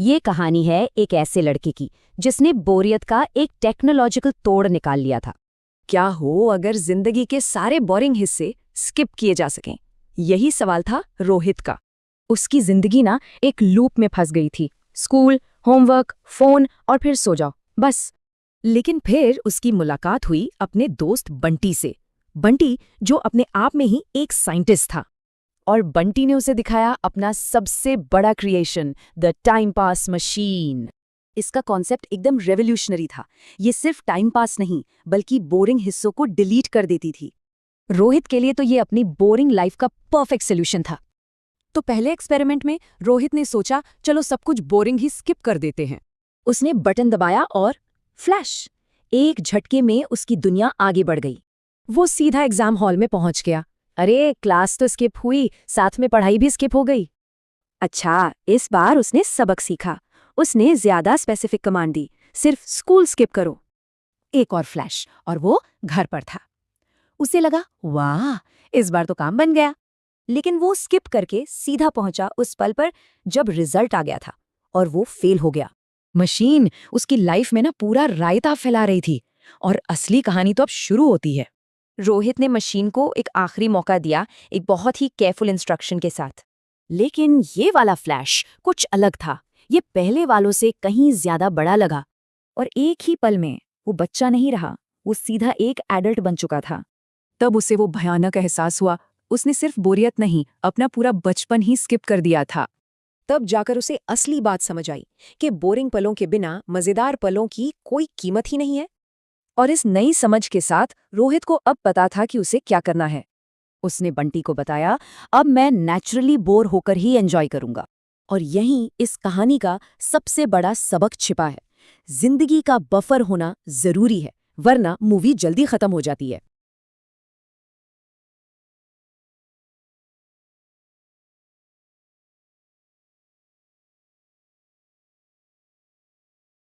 ये कहानी है एक ऐसे लड़के की जिसने बोरियत का एक टेक्नोलॉजिकल तोड़ निकाल लिया था। क्या हो अगर जिंदगी के सारे बोरिंग हिस्से स्किप किए जा सकें? यही सवाल था रोहित का। उसकी जिंदगी ना एक लूप में फंस गई थी। स्कूल, होमवर्क, फोन और फिर सो जाओ, बस। लेकिन फिर उसकी मुलाकात हुई अपने दोस्त बंटी से। बंटी जो अपने आप में ही एक साइंटिस्ट था। और बंटी ने उसे दिखाया अपना सबसे बड़ा creation, the time pass machine. इसका कॉन्सेप्ट एकदम रेवोल्यूशनरी था। ये सिर्फ टाइम पास नहीं बल्कि बोरिंग हिस्सों को डिलीट कर देती थी। रोहित के लिए तो ये अपनी बोरिंग लाइफ का परफेक्ट सोल्यूशन था। तो पहले एक्सपेरिमेंट में रोहित ने सोचा चलो सब कुछ बोरिंग ही स्किप कर देते हैं। उसने बटन दबाया और फ्लैश! एक झटके में उसकी दुनिया आगे बढ़ गई। वो सीधा एग्जाम हॉल में पहुंच गया। अरे क्लास तो स्किप हुई, साथ में पढ़ाई भी स्किप हो गई। अच्छा, इस बार उसने सबक सीखा। उसने ज्यादा स्पेसिफिक कमांड दी, सिर्फ स्कूल स्किप करो। एक और फ्लैश और वो घर पर था। उसे लगा वाह, इस बार तो काम बन गया। लेकिन वो स्किप करके सीधा पहुंचा उस पल पर जब रिजल्ट आ गया था और वो फेल हो गया। मशीन उसकी लाइफ में ना पूरा रायता फैला रही थी और असली कहानी तो अब शुरू होती है। रोहित ने मशीन को एक आखिरी मौका दिया, एक बहुत ही केयरफुल इंस्ट्रक्शन के साथ। लेकिन ये वाला फ्लैश कुछ अलग था। ये पहले वालों से कहीं ज्यादा बड़ा लगा। और एक ही पल में वो बच्चा नहीं रहा, वो सीधा एक एडल्ट बन चुका था। तब उसे वो भयानक एहसास हुआ, उसने सिर्फ बोरियत नहीं अपना पूरा बचपन ही स्किप कर दिया था। तब जाकर उसे असली बात समझ आई कि बोरिंग पलों के बिना मजेदार पलों की कोई कीमत ही नहीं है। और इस नई समझ के साथ रोहित को अब पता था कि उसे क्या करना है। उसने बंटी को बताया, अब मैं नेचुरली बोर होकर ही एंजॉय करूंगा। और यहीं इस कहानी का सबसे बड़ा सबक छिपा है। जिंदगी का बफर होना जरूरी है, वरना मूवी जल्दी खत्म हो जाती है।